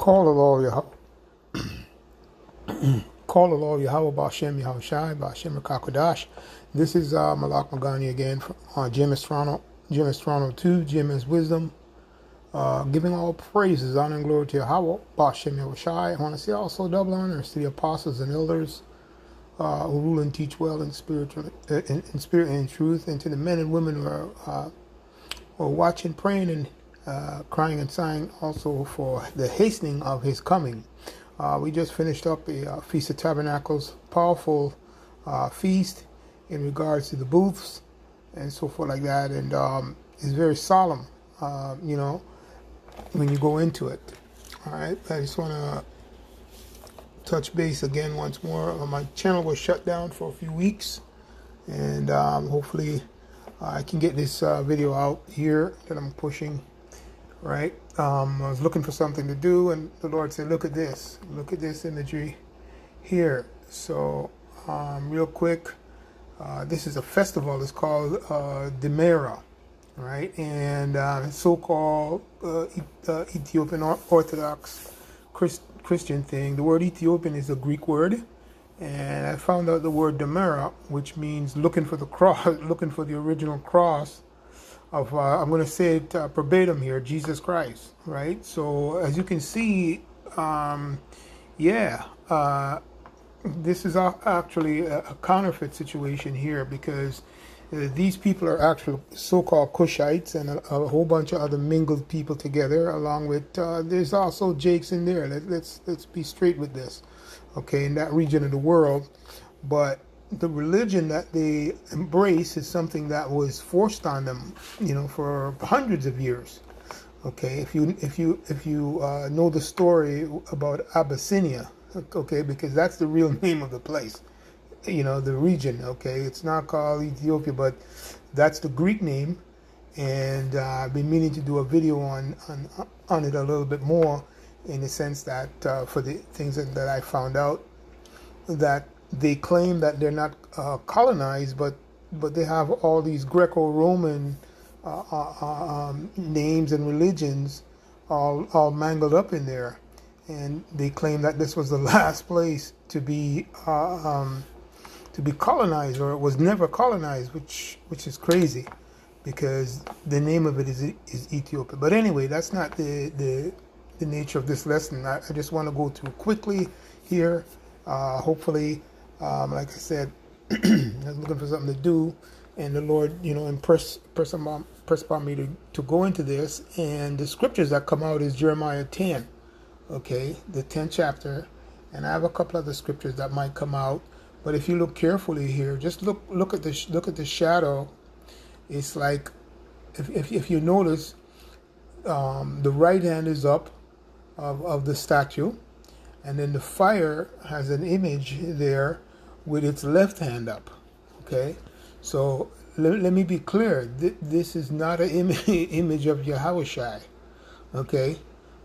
Call the Lord Call the Lord Yahweh Bashem Yahushai Bashem Rakakodash. This is Malak Magani again from Jim Estrano 2, Jim is Wisdom. Giving all praises, honor, and glory to Yahweh Bashem Yahushai. I want to say also double honors to the apostles and elders who rule and teach well in spirit and in truth, and to the men and women who are watching, praying, and crying and sighing also for the hastening of his coming. We just finished up a Feast of Tabernacles, powerful feast in regards to the booths and so forth like that, and it's very solemn, when you go into it. All right, I just want to touch base again once more. My channel was shut down for a few weeks, and hopefully I can get this video out here that I'm pushing. Right, I was looking for something to do, and the Lord said, look at this imagery here. So real quick, this is a festival. It's called Demera, right? And so-called Ethiopian Orthodox Christian thing. The word Ethiopian is a Greek word, and I found out the word Demera, which means looking for the cross, looking for the original cross of, I'm going to say it verbatim here, Jesus Christ, right? So as you can see, this is actually a counterfeit situation here, because these people are actual so-called Cushites and a whole bunch of other mingled people together, along with, there's also Jakes in there. Let's be straight with this, okay, in that region of the world. But the religion that they embrace is something that was forced on them, for hundreds of years. Okay, if you know the story about Abyssinia, okay, because that's the real name of the place, the region. Okay, it's not called Ethiopia, but that's the Greek name, and I've been meaning to do a video on it a little bit more, in the sense that for the things that I found out, that they claim that they're not colonized, but they have all these Greco-Roman names and religions all mangled up in there, and they claim that this was the last place to be colonized, or it was never colonized, which is crazy, because the name of it is Ethiopia. But anyway, that's not the nature of this lesson. I just want to go through quickly here. Hopefully, like I said, I was looking for something to do, and the Lord, impress upon me to go into this. And the scriptures that come out is Jeremiah 10, okay, the 10th chapter, and I have a couple other scriptures that might come out. But if you look carefully here, just look at the shadow. It's like, if you notice, the right hand is up of the statue, and then the fire has an image there with its left hand up. Okay, so let me be clear. This is not an image of Yahushai. Okay,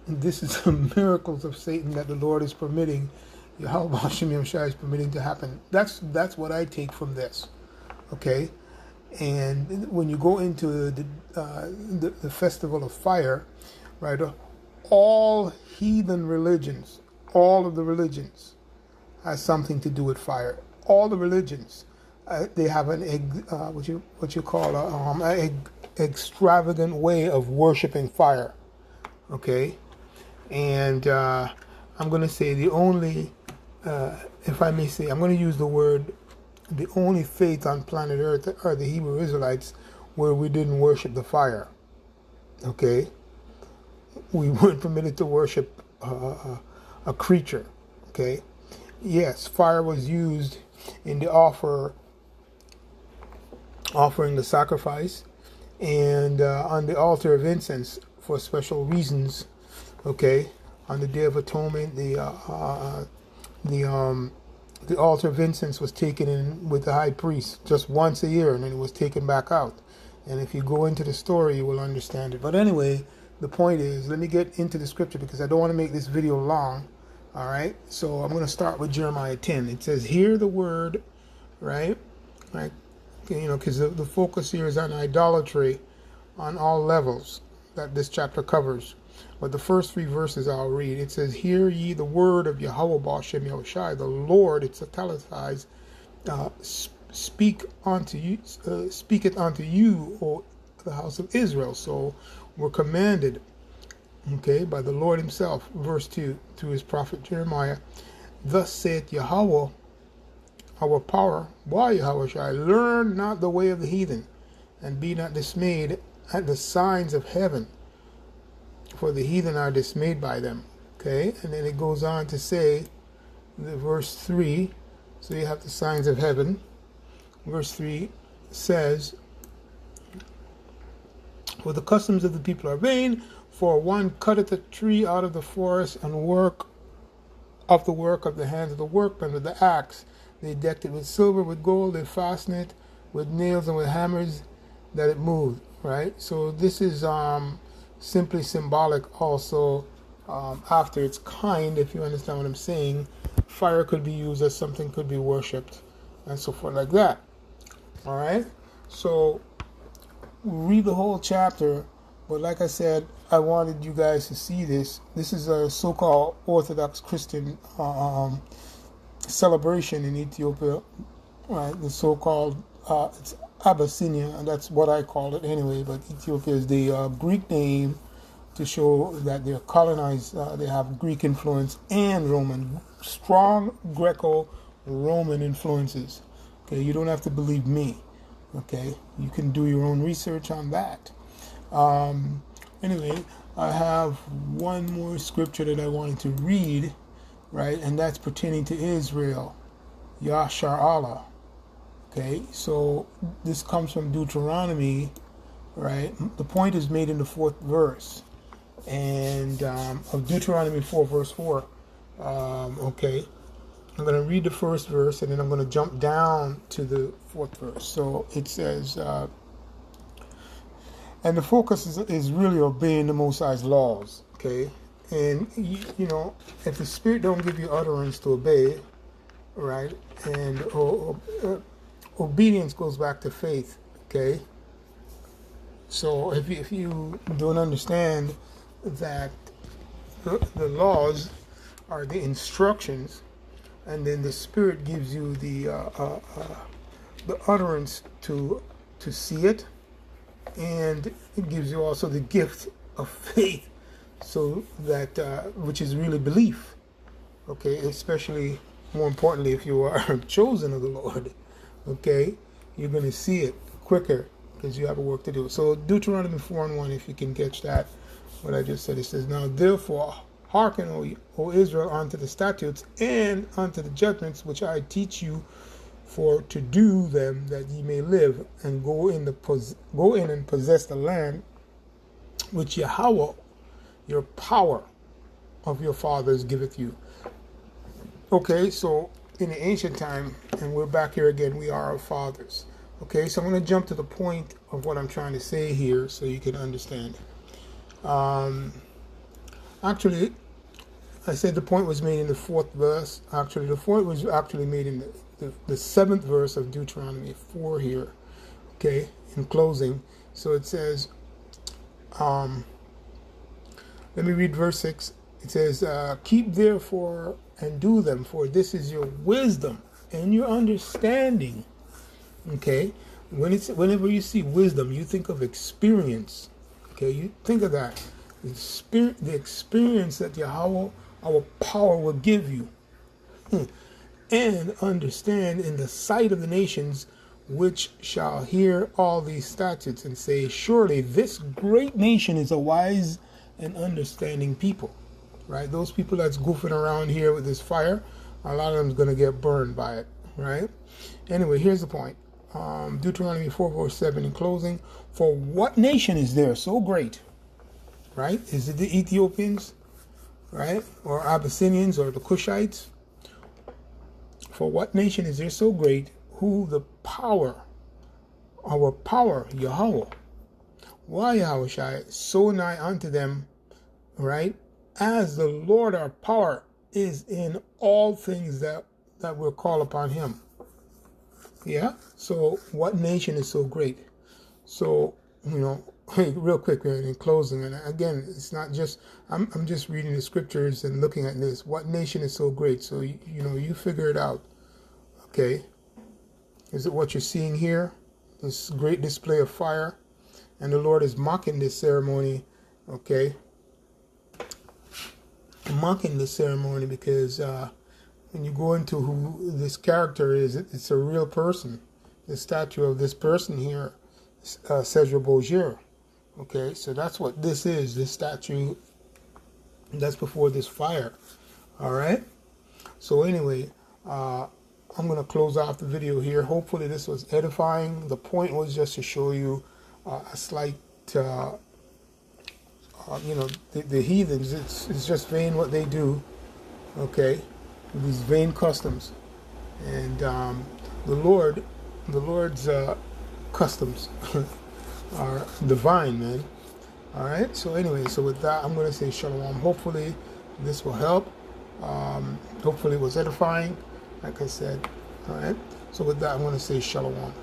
this is the miracles of Satan that the Lord is permitting. Yahweh Hashem Yahushai is permitting to happen. That's what I take from this. Okay, and when you go into the festival of fire, right? All heathen religions, all of the religions, has something to do with fire. All the religions, they have an what you call an extravagant way of worshiping fire. Okay, and I'm going to say the only, if I may say, I'm going to use the word, the only faith on planet Earth are the Hebrew Israelites, where we didn't worship the fire. Okay, we weren't permitted to worship a creature. Okay, yes, fire was used in the offering the sacrifice, and on the altar of incense for special reasons. Okay, on the Day of Atonement, the altar of incense was taken in with the high priest just once a year, and then it was taken back out. And if you go into the story, you will understand it. But anyway, the point is, let me get into the scripture, because I don't want to make this video long. All right, so I'm going to start with Jeremiah 10. It says, hear the word, right? Right, because the focus here is on idolatry on all levels that this chapter covers. But the first 3 verses I'll read. It says, "Hear ye the word of Yahweh Ba'Shem Yahushai, the Lord," it's italicized, speak unto you, speaketh unto you, O the house of Israel. So we're commanded, okay, by the Lord himself. Verse 2, through his prophet Jeremiah, "Thus saith Yahweh, our power, why Yahweh shall learn not the way of the heathen, and be not dismayed at the signs of heaven, for the heathen are dismayed by them." Okay, and then it goes on to say, the verse 3, so you have the signs of heaven. Verse 3 says, "For the customs of the people are vain, for one cutteth a tree out of the forest, and work of the work of the hands of the workmen with the axe. They decked it with silver, with gold, they fastened it with nails and with hammers, that it moved." Right? So this is simply symbolic also, after its kind, if you understand what I'm saying. Fire could be used as something could be worshipped, and so forth like that. All right? So read the whole chapter, but like I said, I wanted you guys to see this. This is a so-called Orthodox Christian celebration in Ethiopia, right? The so-called it's Abyssinia, and that's what I call it anyway, but Ethiopia is the Greek name to show that they're colonized. They have Greek influence and Roman, strong Greco-Roman influences. Okay, you don't have to believe me. Okay, you can do your own research on that. Anyway, I have one more scripture that I wanted to read, right, and that's pertaining to Israel, Yashar Allah. Okay, so this comes from Deuteronomy, right? The point is made in the 4th verse, and of Deuteronomy 4, verse 4. Okay, I'm going to read the first verse, and then I'm going to jump down to the 4th verse. So it says, and the focus is really obeying the Most High's laws, okay? And, you know, if the Spirit don't give you utterance to obey, right, and obedience goes back to faith, okay? So if you don't understand that the laws are the instructions, and then the Spirit gives you the utterance to see it, and it gives you also the gift of faith, so that which is really belief, okay? Especially, more importantly, if you are chosen of the Lord, okay, you're going to see it quicker because you have a work to do. So Deuteronomy 4:1, if you can catch that, what I just said, it says, "Now therefore hearken, O Israel, unto the statutes and unto the judgments which I teach you, for to do them, that ye may live, and go in and possess the land which Yahweh, your power of your fathers, giveth you." Okay, so in the ancient time, and we're back here again, we are our fathers. Okay, so I'm going to jump to the point of what I'm trying to say here so you can understand. Actually, I said the point was made in the 4th verse. Actually, the point was actually made in the 7th verse of Deuteronomy 4 here. Okay, in closing. So it says, let me read verse 6. It says, "Keep therefore and do them, for this is your wisdom and your understanding." Okay, whenever you see wisdom, you think of experience. Okay, you think of that. The experience that Yahweh, our power, will give you. "And understand in the sight of the nations, which shall hear all these statutes, and say, surely this great nation is a wise and understanding people." Right? Those people that's goofing around here with this fire, a lot of them is going to get burned by it. Right? Anyway, here's the point. Deuteronomy 4, verse 7 in closing. "For what nation is there so great?" Right? Is it the Ethiopians? Right? Or Abyssinians or the Cushites? "For what nation is there so great, who the power, our power, Yahweh, why Yahweh shai, so nigh unto them," right? "As the Lord our power is in all things that will call upon him." Yeah? So what nation is so great? So, you know, hey, real quick, in closing, and again, it's not just I'm just reading the scriptures and looking at this. What nation is so great? So you know, you figure it out. Okay, is it what you're seeing here? This great display of fire, and the Lord is mocking this ceremony. Okay, mocking this ceremony because when you go into who this character is, it's a real person. The statue of this person here, Cedra Beaujeu. Okay, so that's what this is. This statue that's before this fire. All right. So anyway, I'm going to close off the video here. Hopefully this was edifying. The point was just to show you a slight, you know, the heathens. It's just vain what they do. Okay, these vain customs, and the Lord's customs are divine, man. All right. So anyway, so with that, I'm going to say shalom. Hopefully this will help. Hopefully it was edifying, like I said. All right. So with that, I'm going to say shalom.